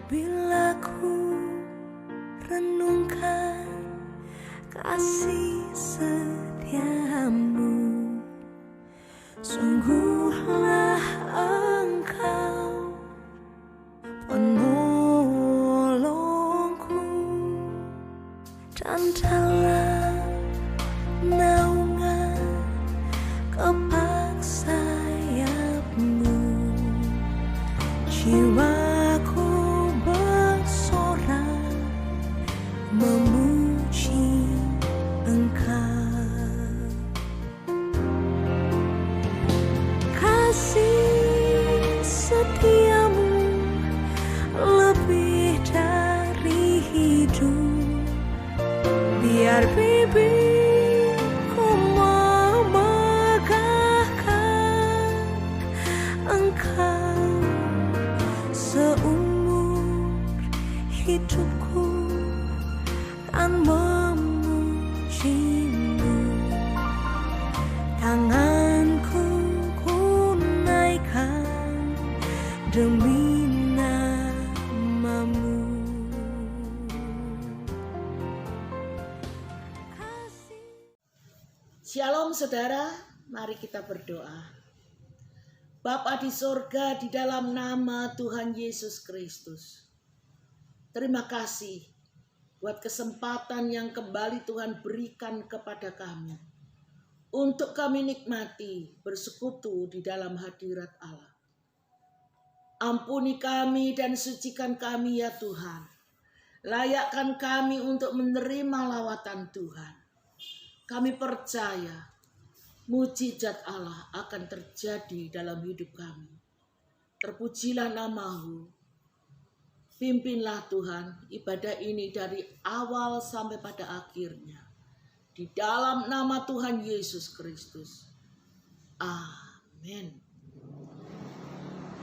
Bila ku renungkan kasih setiamu, sungguhlah Engkau penolongku, dan dalam naungan kepak sayapmu, jiwaku bersorak memuji Engkau. Kasih setiamu lebih dari hidup, biar bibirku memegahkan Engkau seumur hidupku, kan memujimu. Tanganku ku naikkan demi namamu. Shalom saudara, mari kita berdoa. Bapa di sorga, di dalam nama Tuhan Yesus Kristus, terima kasih buat kesempatan yang kembali Tuhan berikan kepada kami untuk kami nikmati bersekutu di dalam hadirat Allah. Ampuni kami dan sucikan kami ya Tuhan. Layakkan kami untuk menerima lawatan Tuhan. Kami percaya mujizat Allah akan terjadi dalam hidup kami. Terpujilah nama-Mu. Pimpinlah Tuhan ibadah ini dari awal sampai pada akhirnya. Di dalam nama Tuhan Yesus Kristus. Amin.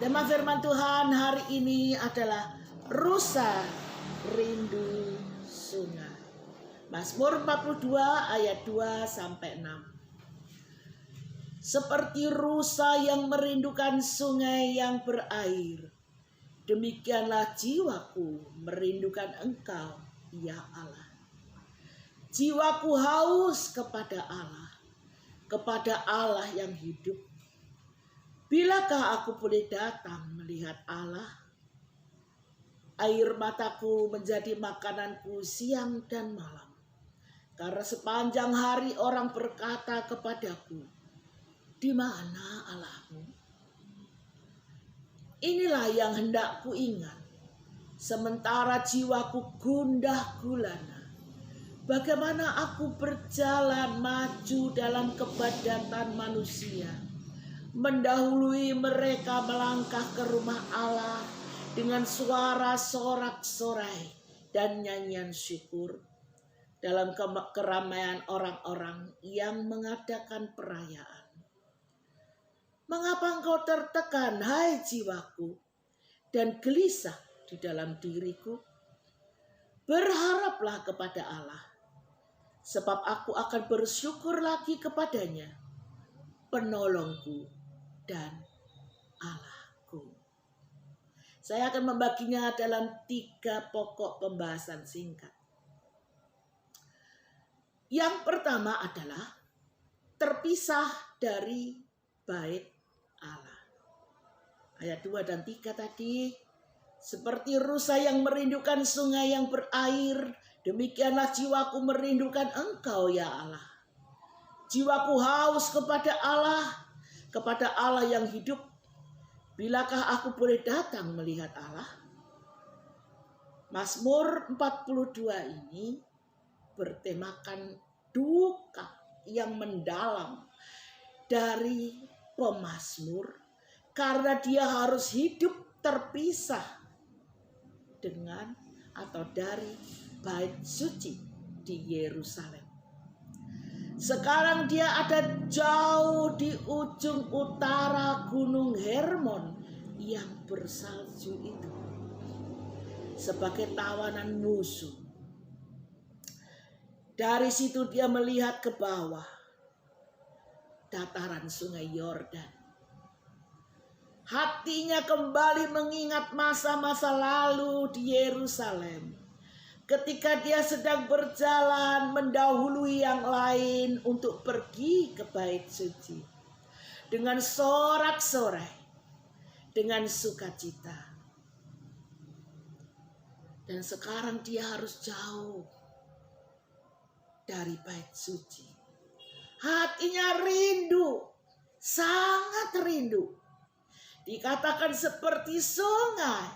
Tema firman Tuhan hari ini adalah rusa rindu sungai. Mazmur 42 ayat 2 sampai 6. Seperti rusa yang merindukan sungai yang berair, demikianlah jiwaku merindukan Engkau, ya Allah. Jiwaku haus kepada Allah yang hidup. Bilakah aku boleh datang melihat Allah? Air mataku menjadi makananku siang dan malam. Karena sepanjang hari orang berkata kepadaku, di mana Allahmu? Inilah yang hendak ku ingat, sementara jiwaku gundah gulana. Bagaimana aku berjalan maju dalam kepadatan manusia, mendahului mereka melangkah ke rumah Allah dengan suara sorak-sorai dan nyanyian syukur. Dalam keramaian orang-orang yang mengadakan perayaan. Mengapa engkau tertekan, hai jiwaku, dan gelisah di dalam diriku? Berharaplah kepada Allah, sebab aku akan bersyukur lagi kepadanya, penolongku dan Allahku. Saya akan membaginya dalam 3 pokok pembahasan singkat. Yang pertama adalah terpisah dari bait Allah. Ayat 2 dan 3 tadi, seperti rusa yang merindukan sungai yang berair, demikianlah jiwaku merindukan Engkau ya Allah. Jiwaku haus kepada Allah yang hidup. Bilakah aku boleh datang melihat Allah? Mazmur 42 ini bertemakan duka yang mendalam dari pemazmur karena dia harus hidup terpisah dengan atau dari bait suci di Yerusalem. Sekarang dia ada jauh di ujung utara Gunung Hermon yang bersalju itu sebagai tawanan musuh. Dari situ dia melihat ke bawah dataran sungai Yordan. Hatinya kembali mengingat masa-masa lalu di Yerusalem. Ketika dia sedang berjalan mendahului yang lain untuk pergi ke bait suci. Dengan sorak-sorai, dengan sukacita. Dan sekarang dia harus jauh dari bait suci. Hatinya rindu, sangat rindu. Dikatakan seperti sungai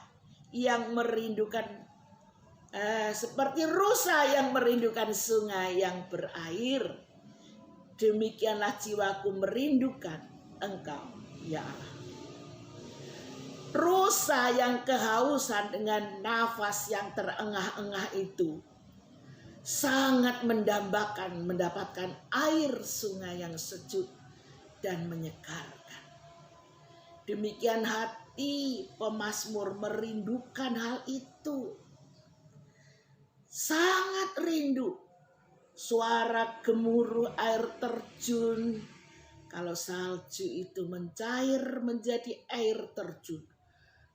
yang merindukan, seperti rusa yang merindukan sungai yang berair. Demikianlah jiwaku merindukan Engkau, ya Allah. Rusa yang kehausan dengan nafas yang terengah-engah itu sangat mendambakan mendapatkan air sungai yang sejuk dan menyegarkan. Demikian hati pemazmur merindukan hal itu. Sangat rindu. Suara gemuruh air terjun. Kalau salju itu mencair menjadi air terjun.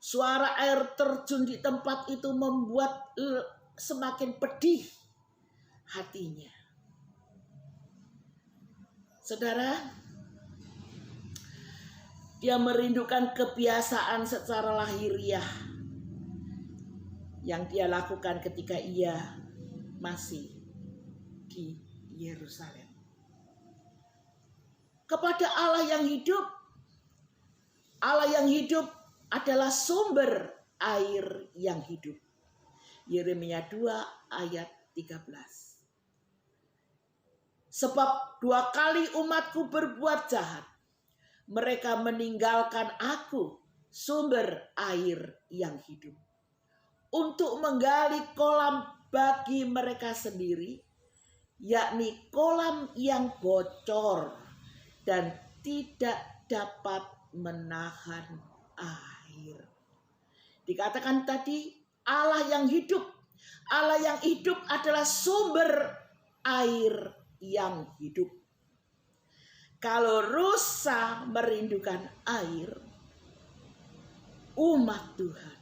Suara air terjun di tempat itu membuat semakin pedih hatinya. Saudara, dia merindukan kebiasaan secara lahiriah yang dia lakukan ketika ia masih di Yerusalem. Kepada Allah yang hidup, Allah yang hidup adalah sumber air yang hidup. Yeremia 2 ayat 13. Sebab 2 kali umatku berbuat jahat. Mereka meninggalkan aku, sumber air yang hidup, untuk menggali kolam bagi mereka sendiri, yakni kolam yang bocor dan tidak dapat menahan air. Dikatakan tadi Allah yang hidup. Allah yang hidup adalah sumber air yang hidup. Kalau rusa merindukan air, umat Tuhan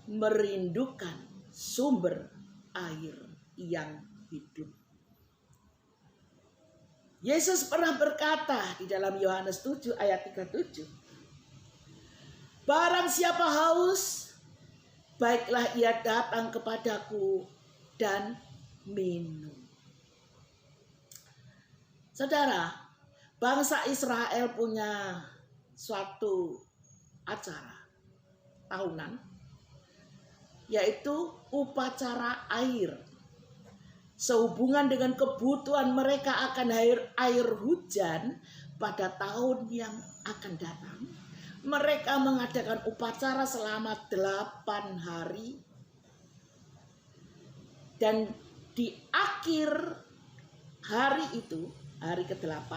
merindukan sumber air yang hidup. Yesus pernah berkata di dalam Yohanes 7 ayat 37. Barang siapa haus, baiklah ia datang kepadaku dan minum. Saudara, bangsa Israel punya suatu acara tahunan, yaitu upacara air. Sehubungan dengan kebutuhan mereka akan air hujan pada tahun yang akan datang, mereka mengadakan upacara selama 8 hari. Dan di akhir hari itu, hari ke-8,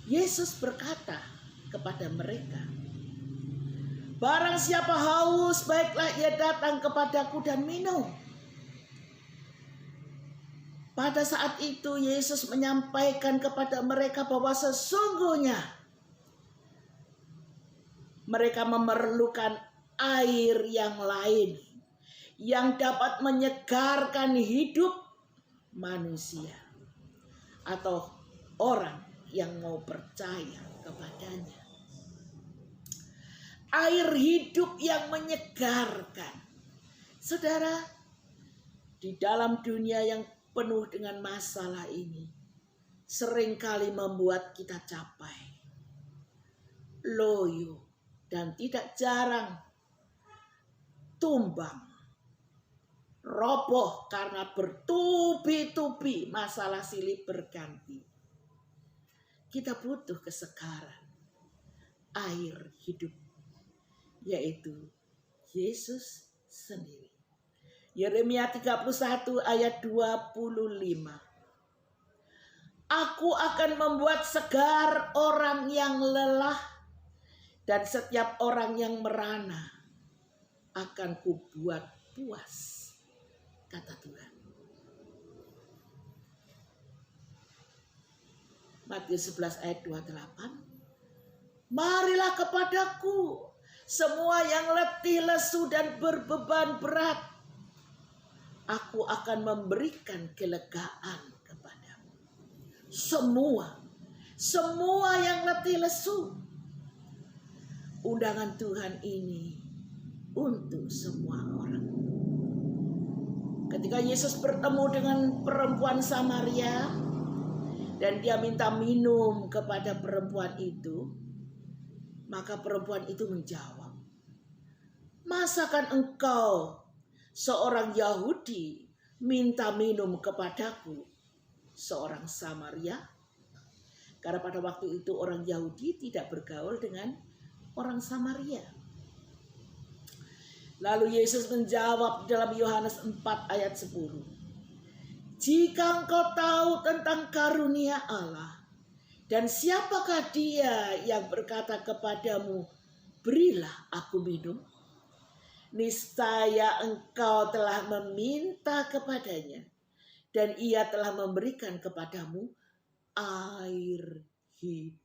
Yesus berkata kepada mereka, barang siapa haus, baiklah ia datang kepadaku dan minum. Pada saat itu Yesus menyampaikan kepada mereka bahwa sesungguhnya mereka memerlukan air yang lain yang dapat menyegarkan hidup manusia atau orang yang mau percaya kepadanya. Air hidup yang menyegarkan. Saudara, di dalam dunia yang penuh dengan masalah ini, seringkali membuat kita capai, loyo, dan tidak jarang tumbang, roboh karena bertubi-tubi masalah silih berganti. Kita butuh kesegaran, air hidup, yaitu Yesus sendiri. Yeremia 31 ayat 25. Aku akan membuat segar orang yang lelah dan setiap orang yang merana akan kubuat puas, kata Tuhan. Matius 11 ayat 28. Marilah kepadaku, semua yang letih, lesu, dan berbeban berat. Aku akan memberikan kelegaan kepadamu. Semua yang letih, lesu. Undangan Tuhan ini untuk semua orang. Ketika Yesus bertemu dengan perempuan Samaria dan dia minta minum kepada perempuan itu, maka perempuan itu menjawab, "Masakan engkau seorang Yahudi minta minum kepadaku, seorang Samaria?" Karena pada waktu itu orang Yahudi tidak bergaul dengan orang Samaria. Lalu Yesus menjawab dalam Yohanes 4 ayat 10. "Jika engkau tahu tentang karunia Allah, dan siapakah dia yang berkata kepadamu, 'Berilah aku minum,' niscaya engkau telah meminta kepadanya, dan ia telah memberikan kepadamu air hidup."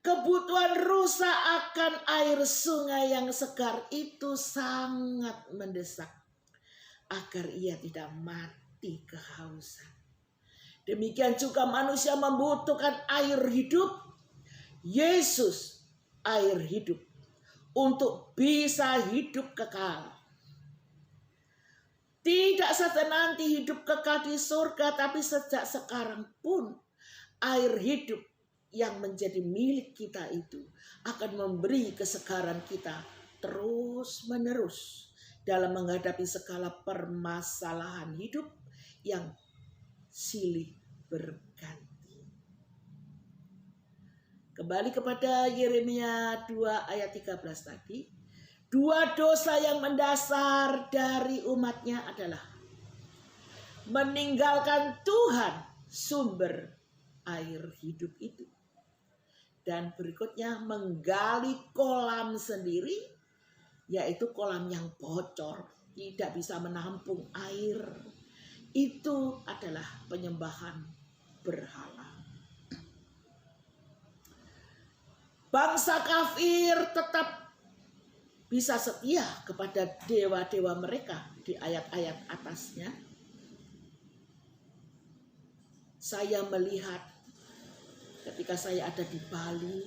Kebutuhan rusa akan air sungai yang segar itu sangat mendesak agar ia tidak mati kehausan. Demikian juga manusia membutuhkan air hidup. Yesus, air hidup, untuk bisa hidup kekal. Tidak saja nanti hidup kekal di surga, tapi sejak sekarang pun air hidup yang menjadi milik kita itu akan memberi kesegaran kita terus menerus dalam menghadapi segala permasalahan hidup yang silih berganti. Kembali kepada Yeremia 2 ayat 13 tadi. 2 dosa yang mendasar dari umatnya adalah meninggalkan Tuhan, sumber air hidup itu. Dan berikutnya menggali kolam sendiri, yaitu kolam yang bocor, tidak bisa menampung air. Itu adalah penyembahan berhala. Bangsa kafir tetap bisa setia kepada dewa-dewa mereka di ayat-ayat atasnya. Saya melihat ketika saya ada di Bali,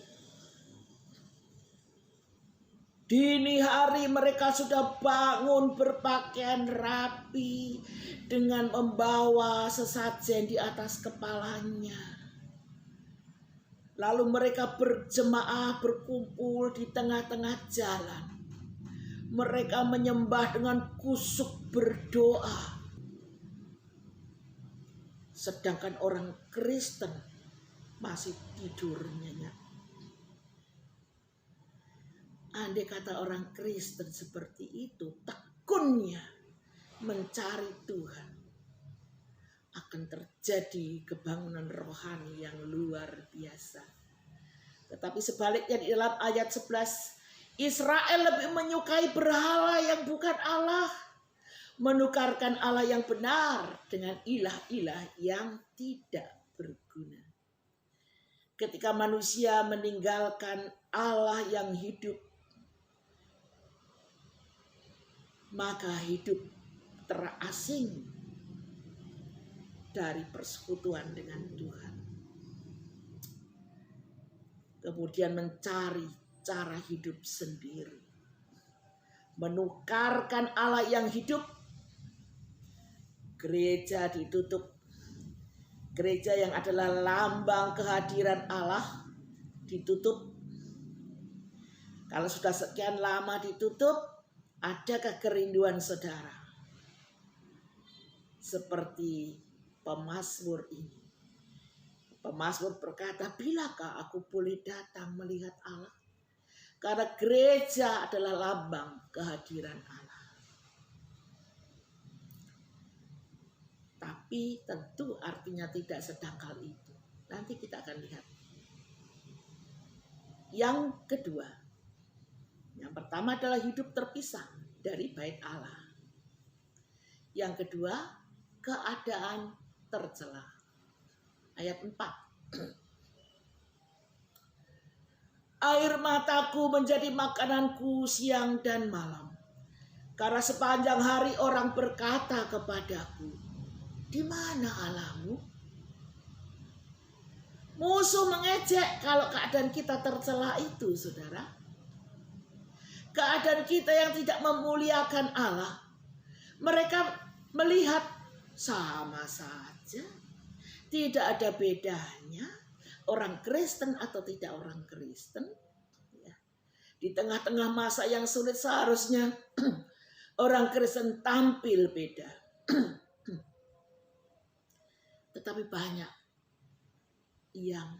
dini hari mereka sudah bangun berpakaian rapi dengan membawa sesajen di atas kepalanya. Lalu mereka berjemaah berkumpul di tengah-tengah jalan. Mereka menyembah dengan kusuk berdoa. Sedangkan orang Kristen masih tidur nyenyak. Andai kata orang Kristen seperti itu, tekunnya mencari Tuhan, akan terjadi kebangunan rohani yang luar biasa. Tetapi sebaliknya di dalam ayat 11, Israel lebih menyukai berhala yang bukan Allah, menukarkan Allah yang benar dengan ilah-ilah yang tidak berguna. Ketika manusia meninggalkan Allah yang hidup, maka hidup terasing dari persekutuan dengan Tuhan. Kemudian mencari cara hidup sendiri. Menukarkan Allah yang hidup. Gereja ditutup. Gereja yang adalah lambang kehadiran Allah ditutup. Kalau sudah sekian lama ditutup, adakah kerinduan saudara? Seperti pemazmur ini. Pemazmur berkata, "Bilakah aku boleh datang melihat Allah?" Karena gereja adalah lambang kehadiran Allah. Tapi tentu artinya tidak sedangkal itu. Nanti kita akan lihat. Yang kedua, yang pertama adalah hidup terpisah dari bait Allah. Yang kedua, keadaan tercela. Ayat 4. Air mataku menjadi makananku siang dan malam. Karena sepanjang hari orang berkata kepadaku, di mana Allahmu? Musuh mengejek kalau keadaan kita tercela itu, saudara. Keadaan kita yang tidak memuliakan Allah. Mereka melihat sama saja. Tidak ada bedanya. Orang Kristen atau tidak orang Kristen. Ya. Di tengah-tengah masa yang sulit seharusnya orang Kristen tampil beda. Tetapi banyak yang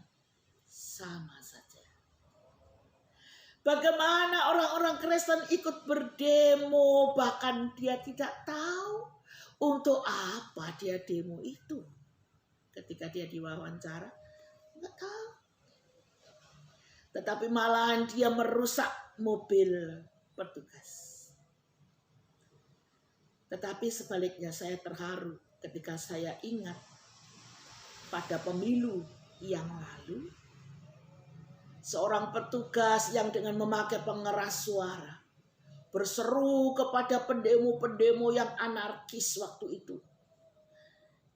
sama saja. Bagaimana orang-orang Kristen ikut berdemo, bahkan dia tidak tahu untuk apa dia demo itu. Ketika dia diwawancara, nggak tahu. Tetapi malahan dia merusak mobil petugas. Tetapi sebaliknya saya terharu ketika saya ingat pada pemilu yang lalu, seorang petugas yang dengan memakai pengeras suara berseru kepada pendemo-pendemo yang anarkis waktu itu.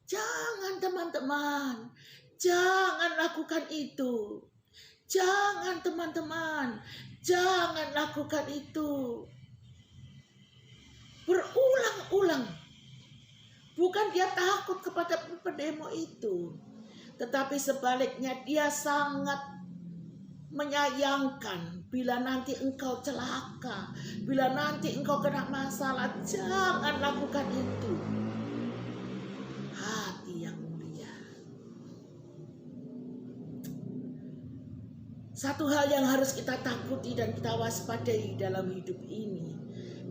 Jangan teman-teman, jangan lakukan itu. Jangan teman-teman, jangan lakukan itu. Berulang-ulang. Bukan dia takut kepada pendemo itu, tetapi sebaliknya dia sangat menyayangkan bila nanti engkau celaka, bila nanti engkau kena masalah, jangan lakukan itu. Hati yang mulia. Satu hal yang harus kita takuti dan kita waspadai dalam hidup ini,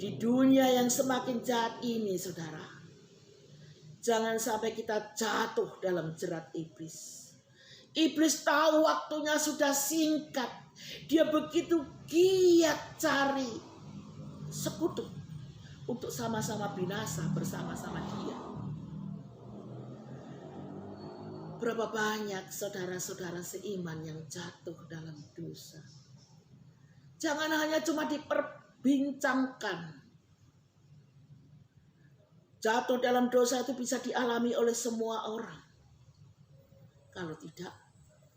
di dunia yang semakin jahat ini, saudara. Jangan sampai kita jatuh dalam jerat iblis. Iblis tahu waktunya sudah singkat. Dia begitu giat cari sekutu untuk sama-sama binasa bersama-sama dia. Berapa banyak saudara-saudara seiman yang jatuh dalam dosa. Jangan hanya cuma diperbincangkan. Jatuh dalam dosa itu bisa dialami oleh semua orang. Kalau tidak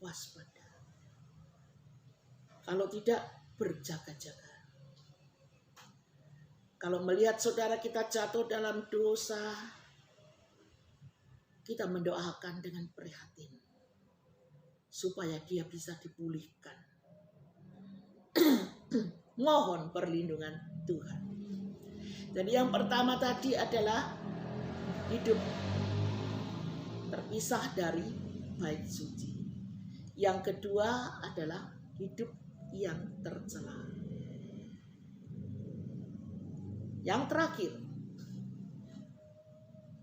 waspada. Kalau tidak berjaga-jaga. Kalau melihat saudara kita jatuh dalam dosa, kita mendoakan dengan prihatin. Supaya dia bisa dipulihkan. Mohon perlindungan Tuhan. Jadi yang pertama tadi adalah hidup terpisah dari bait suci. Yang kedua adalah hidup yang tercela. Yang terakhir,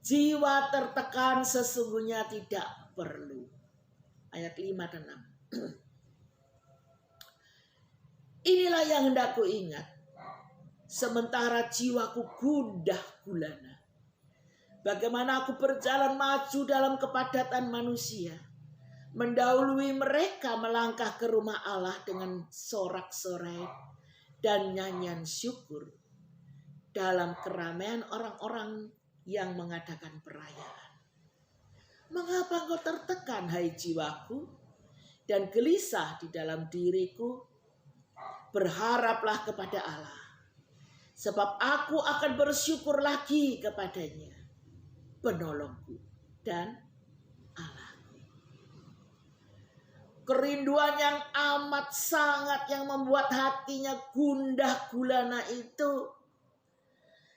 jiwa tertekan sesungguhnya tidak perlu. Ayat 5 dan 6. Inilah yang hendak ku ingat. Sementara jiwaku gundah gulana. Bagaimana aku berjalan maju dalam kepadatan manusia. Mendahului mereka melangkah ke rumah Allah dengan sorak-sorai dan nyanyian syukur. Dalam keramaian orang-orang yang mengadakan perayaan. Mengapa engkau tertekan hai jiwaku? Dan gelisah di dalam diriku? Berharaplah kepada Allah. Sebab aku akan bersyukur lagi kepadanya, penolongku dan Allahku. Kerinduan yang amat sangat yang membuat hatinya gundah gulana itu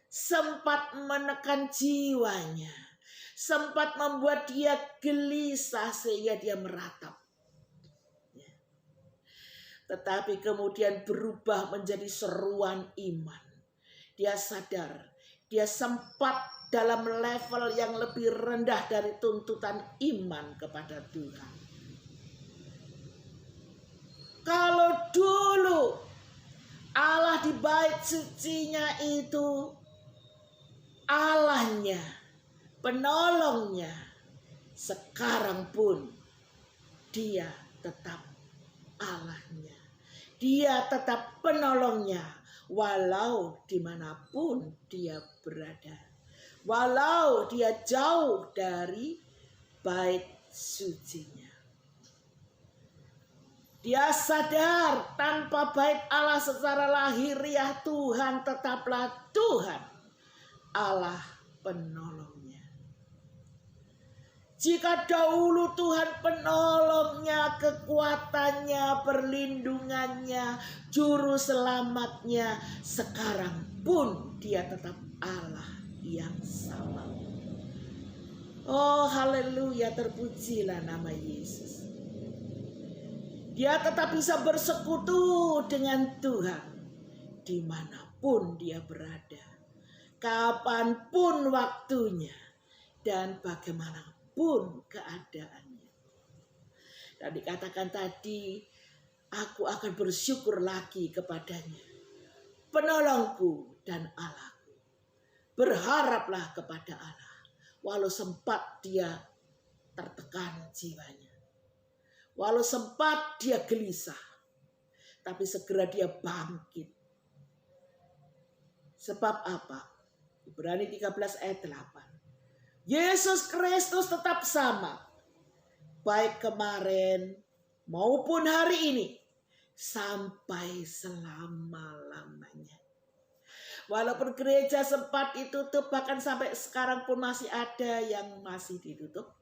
sempat menekan jiwanya, sempat membuat dia gelisah sehingga dia meratap. Tetapi kemudian berubah menjadi seruan iman. Dia sadar, dia sempat dalam level yang lebih rendah dari tuntutan iman kepada Tuhan. Kalau dulu Allah di bait sucinya itu Allahnya, penolongnya, sekarang pun dia tetap Allahnya. Dia tetap penolongnya walau dimanapun dia berada. Walau dia jauh dari bait sucinya. Dia sadar tanpa bait Allah secara lahiriah Tuhan tetaplah Tuhan, Allah penolongnya. Jika dahulu Tuhan penolongnya, kekuatannya, perlindungannya, juru selamatnya, sekarang pun dia tetap Allah yang sama. Oh haleluya, terpujilah nama Yesus. Dia tetap bisa bersekutu dengan Tuhan dimanapun dia berada, kapanpun waktunya, dan bagaimanapun keadaannya. Dan dikatakan tadi, aku akan bersyukur lagi kepadanya, penolongku dan Allahku. Berharaplah kepada Allah, walau sempat dia tertekan jiwanya, walau sempat dia gelisah, tapi segera dia bangkit. Sebab apa? Ibrani 13 ayat 8. Yesus Kristus tetap sama, baik kemarin maupun hari ini, sampai selama-lamanya. Walaupun gereja sempat ditutup, bahkan sampai sekarang pun masih ada yang masih ditutup,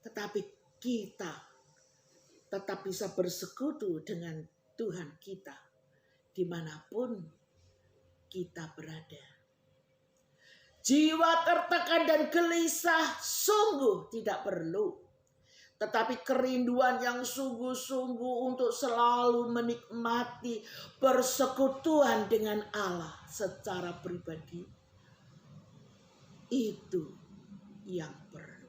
tetapi kita tetap bisa bersekutu dengan Tuhan kita dimanapun kita berada. Jiwa tertekan dan gelisah sungguh tidak perlu, tetapi kerinduan yang sungguh-sungguh untuk selalu menikmati persekutuan dengan Allah secara pribadi, itu yang perlu.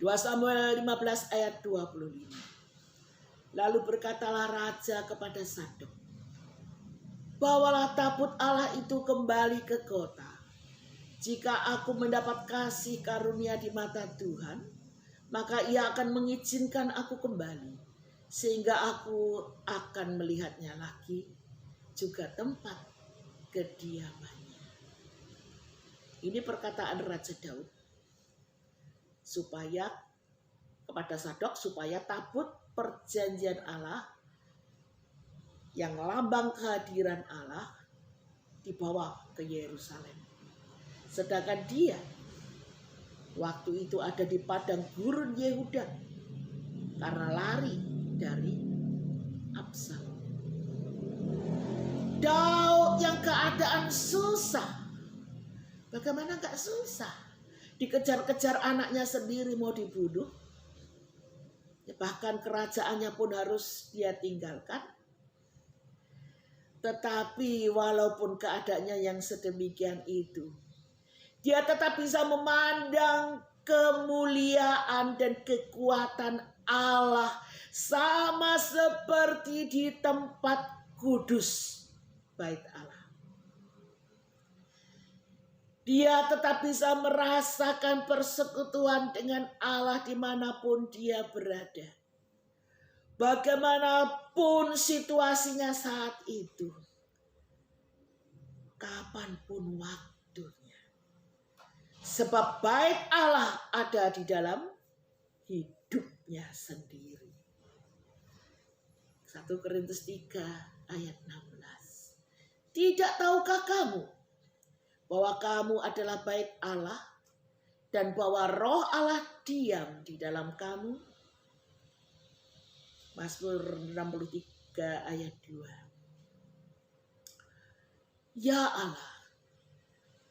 2 Samuel 15 ayat 25. Lalu berkatalah raja kepada Sadok, bawalah tabut Allah itu kembali ke kota. Jika aku mendapat kasih karunia di mata Tuhan, maka ia akan mengizinkan aku kembali, sehingga aku akan melihatnya lagi, juga tempat kediamannya. Ini perkataan Raja Daud supaya kepada Sadok, supaya tabut perjanjian Allah yang lambang kehadiran Allah dibawa ke Yerusalem. Sedangkan dia waktu itu ada di padang gurun Yehuda karena lari dari Absalom. Daud yang keadaan susah, bagaimana gak susah? Dikejar-kejar anaknya sendiri mau dibunuh. Ya, bahkan kerajaannya pun harus dia tinggalkan. Tetapi walaupun keadaannya yang sedemikian itu, dia tetap bisa memandang kemuliaan dan kekuatan Allah sama seperti di tempat kudus bait Allah. Dia tetap bisa merasakan persekutuan dengan Allah dimanapun dia berada. Bagaimanapun situasinya saat itu, kapanpun waktunya. Sebab bait Allah ada di dalam hidupnya sendiri. 1 Korintus 3 ayat 16. Tidak tahukah kamu bahwa kamu adalah bait Allah dan bahwa roh Allah diam di dalam kamu? Mazmur 63 ayat 2. Ya Allah,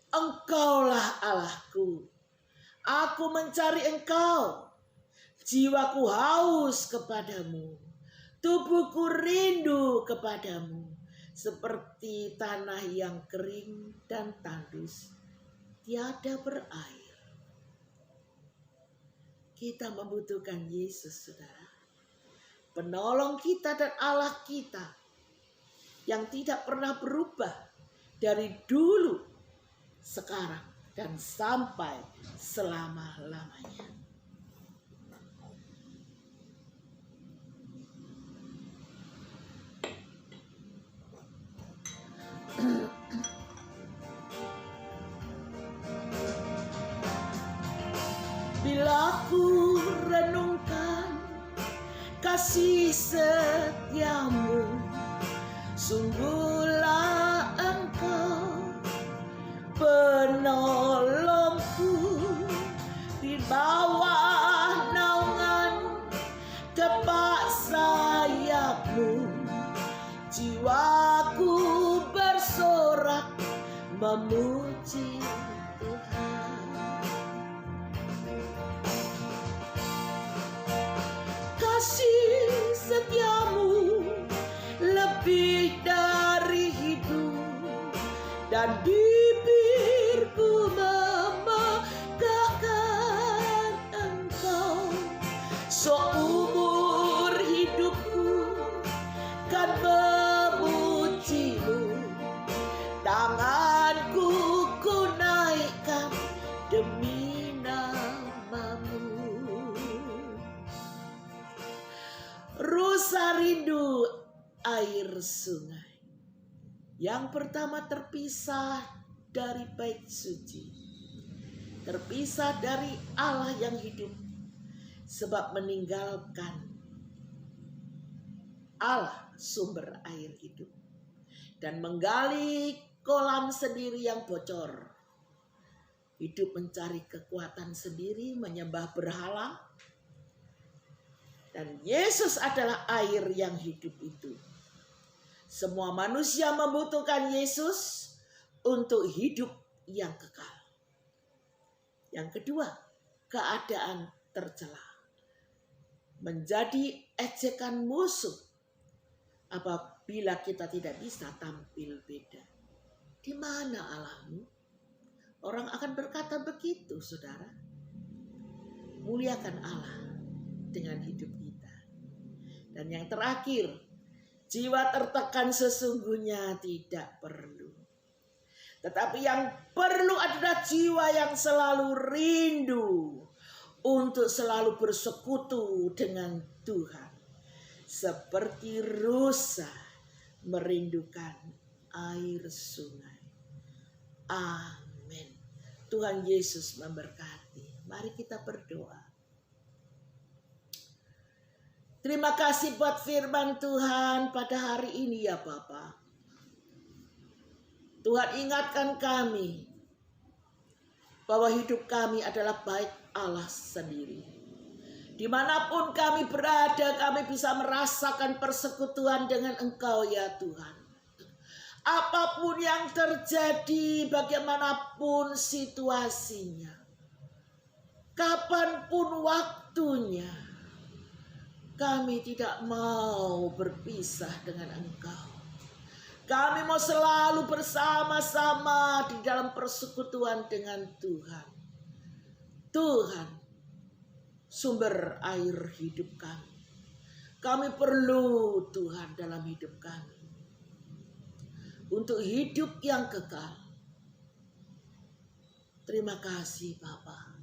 Engkaulah Allahku. Aku mencari Engkau. Jiwaku haus kepadamu. Tubuhku rindu kepadamu. Seperti tanah yang kering dan tandus, tiada berair. Kita membutuhkan Yesus, saudara. Penolong kita dan Allah kita yang tidak pernah berubah dari dulu, sekarang, dan sampai selama-lamanya. kasih setiamu, sungguhlah Engkau penolongku. Di bawah naungan tepat sayapmu, jiwaku bersorak memuji Tuhan. Kasih setiamu lebih dari hidup, dan bibirku memegahkan Engkau. Seumur hidupku kan memujimu, tanganku ku naikkan demi namamu. Rusa rindu air sungai. Yang pertama, terpisah dari bait suci, terpisah dari Allah yang hidup, sebab meninggalkan Allah sumber air hidup, dan menggali kolam sendiri yang bocor. Hidup mencari kekuatan sendiri, menyembah berhala, dan Yesus adalah air yang hidup itu. Semua manusia membutuhkan Yesus untuk hidup yang kekal. Yang kedua, keadaan tercela. Menjadi ejekan musuh apabila kita tidak bisa tampil beda. Di mana Allahmu? Orang akan berkata begitu, saudara. Muliakan Allah dengan hidup kita. Dan yang terakhir, jiwa tertekan sesungguhnya tidak perlu. Tetapi yang perlu adalah jiwa yang selalu rindu untuk selalu bersekutu dengan Tuhan. Seperti rusa merindukan air sungai. Amin. Tuhan Yesus memberkati. Mari kita berdoa. Terima kasih buat firman Tuhan pada hari ini ya Bapa. Tuhan ingatkan kami bahwa hidup kami adalah baik Allah sendiri. Dimanapun kami berada, kami bisa merasakan persekutuan dengan Engkau ya Tuhan. Apapun yang terjadi, bagaimanapun situasinya, kapanpun waktunya, kami tidak mau berpisah dengan Engkau. Kami mau selalu bersama-sama di dalam persekutuan dengan Tuhan. Tuhan, sumber air hidup kami. Kami perlu Tuhan dalam hidup kami. Untuk hidup yang kekal. Terima kasih Bapa.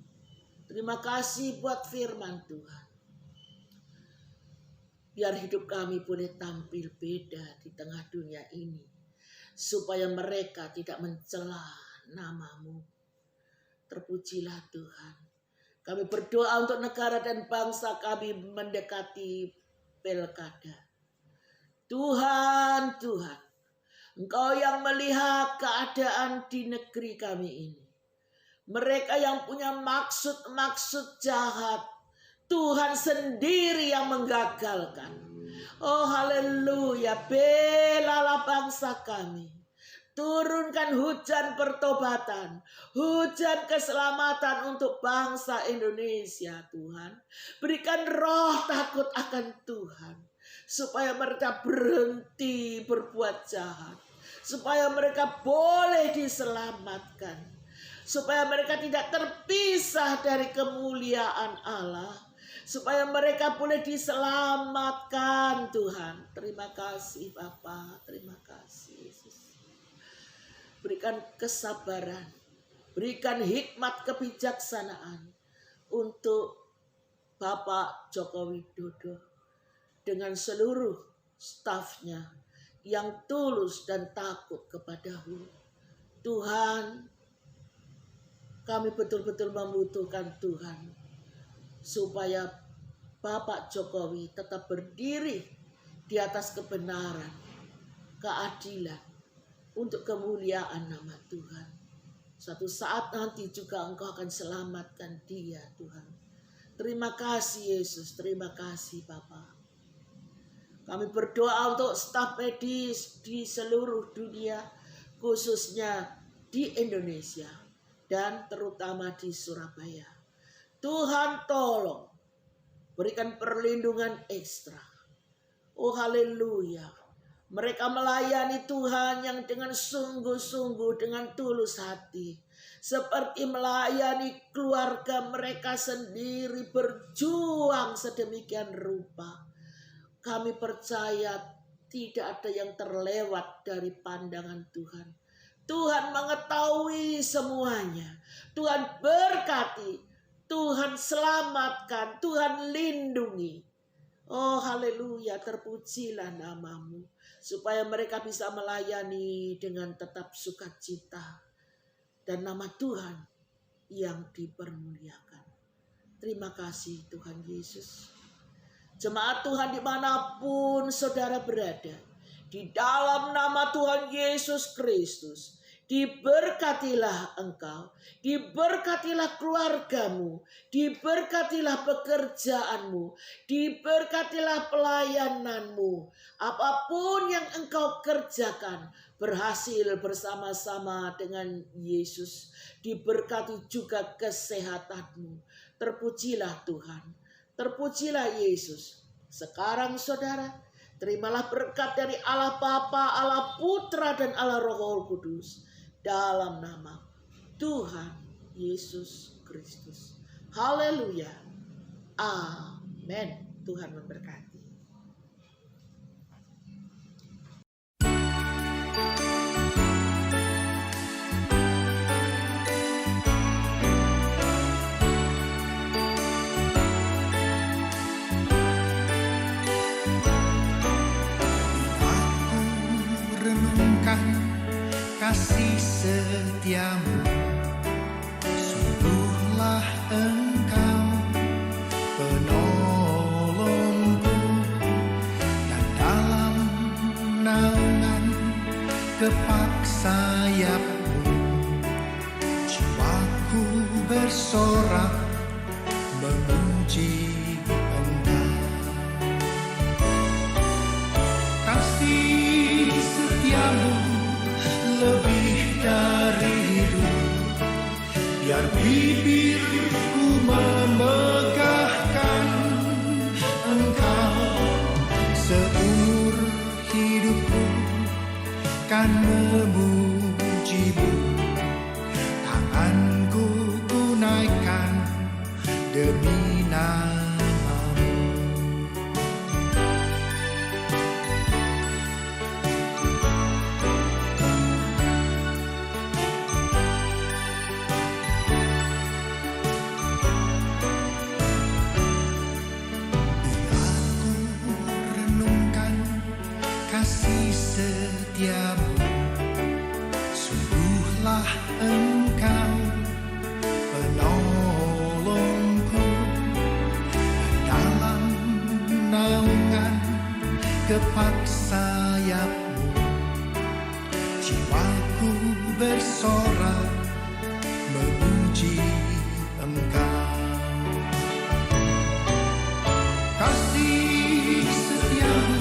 Terima kasih buat firman Tuhan. Biar hidup kami boleh tampil beda di tengah dunia ini. Supaya mereka tidak mencela nama-Mu. Terpujilah Tuhan. Kami berdoa untuk negara dan bangsa kami mendekati pilkada. Tuhan, Tuhan. Engkau yang melihat keadaan di negeri kami ini. Mereka yang punya maksud-maksud jahat, Tuhan sendiri yang menggagalkan. Oh haleluya, belalah bangsa kami. Turunkan hujan pertobatan, hujan keselamatan untuk bangsa Indonesia Tuhan. Berikan roh takut akan Tuhan, supaya mereka berhenti berbuat jahat. Supaya mereka boleh diselamatkan. Supaya mereka tidak terpisah dari kemuliaan Allah. Supaya mereka boleh diselamatkan Tuhan. Terima kasih Bapa, terima kasih Yesus. Berikan kesabaran, berikan hikmat kebijaksanaan untuk Bapak Joko Widodo dengan seluruh stafnya yang tulus dan takut kepadamu. Tuhan, kami betul-betul membutuhkan Tuhan, supaya Bapak Jokowi tetap berdiri di atas kebenaran, keadilan, untuk kemuliaan nama Tuhan. Suatu saat nanti juga Engkau akan selamatkan dia, Tuhan. Terima kasih Yesus, terima kasih Bapa. Kami berdoa untuk staf medis di seluruh dunia, khususnya di Indonesia dan terutama di Surabaya. Tuhan tolong berikan perlindungan ekstra. Oh haleluya. Mereka melayani Tuhan yang dengan sungguh-sungguh, dengan tulus hati. Seperti melayani keluarga mereka sendiri, berjuang sedemikian rupa. Kami percaya tidak ada yang terlewat dari pandangan Tuhan. Tuhan mengetahui semuanya. Tuhan berkati, Tuhan selamatkan, Tuhan lindungi. Oh haleluya, terpujilah namamu. Supaya mereka bisa melayani dengan tetap sukacita. Dan nama Tuhan yang dipermuliakan. Terima kasih Tuhan Yesus. Jemaat Tuhan dimanapun saudara berada. Di dalam nama Tuhan Yesus Kristus. Diberkatilah engkau, diberkatilah keluargamu, diberkatilah pekerjaanmu, diberkatilah pelayananmu. Apapun yang engkau kerjakan berhasil bersama-sama dengan Yesus. Diberkati juga kesehatanmu. Terpujilah Tuhan, terpujilah Yesus. Sekarang saudara, terimalah berkat dari Allah Bapa, Allah Putra, dan Allah Roh Kudus. Dalam nama Tuhan Yesus Kristus. Haleluya. Amin. Tuhan memberkati. Kasih setiamu, sungguhlah engkau penolongku, dan dalam naungan kepak sayapmu, jiwaku bersorak memuji engkau. Kasih setiamu lebih dari hidup, biar bibirku memegahkan engkau. Seumur hidupku kan memujimu, tanganku ku naikkan demi namamu. Kasih setiamu, sungguhlah engkau penolongku, dalam naungan kepak sayapmu, jiwaku bersorak memuji engkau. Kasih setiamu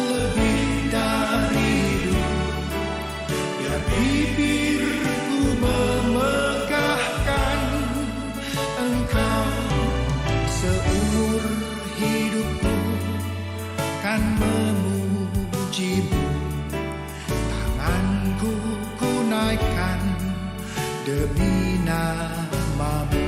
lebih dari hidup, biar bibirku memegahkan engkau. Seumur hidupku kan memujimu, tanganku ku naikkan demi namamu.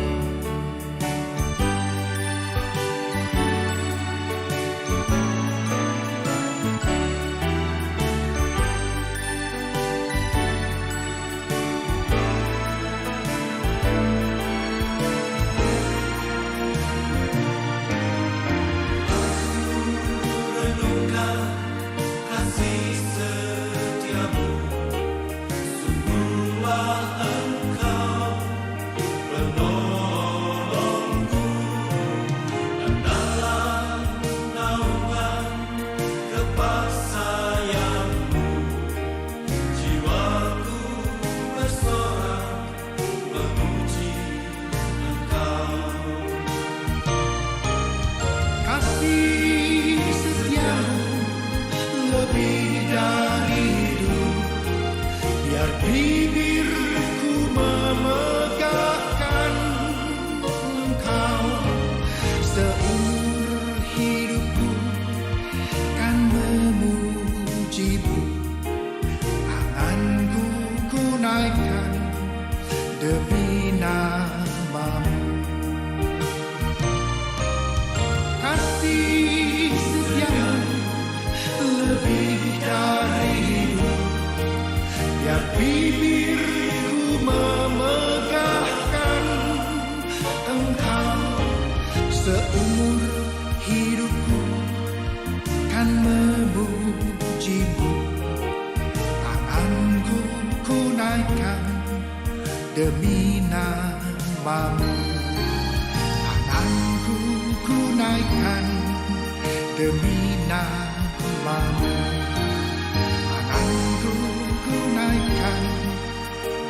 demi namamu. Tanganku ku naikkan demi namamu. Tanganku ku naikkan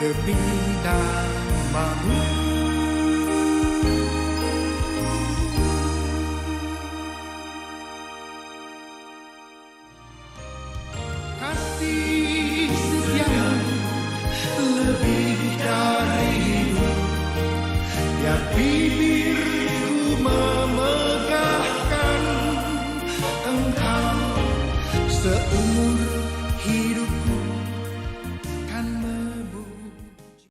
demi namamu. Kasih setiamu lebih dari hidup, biar bibirku memegahkan Engkau seumur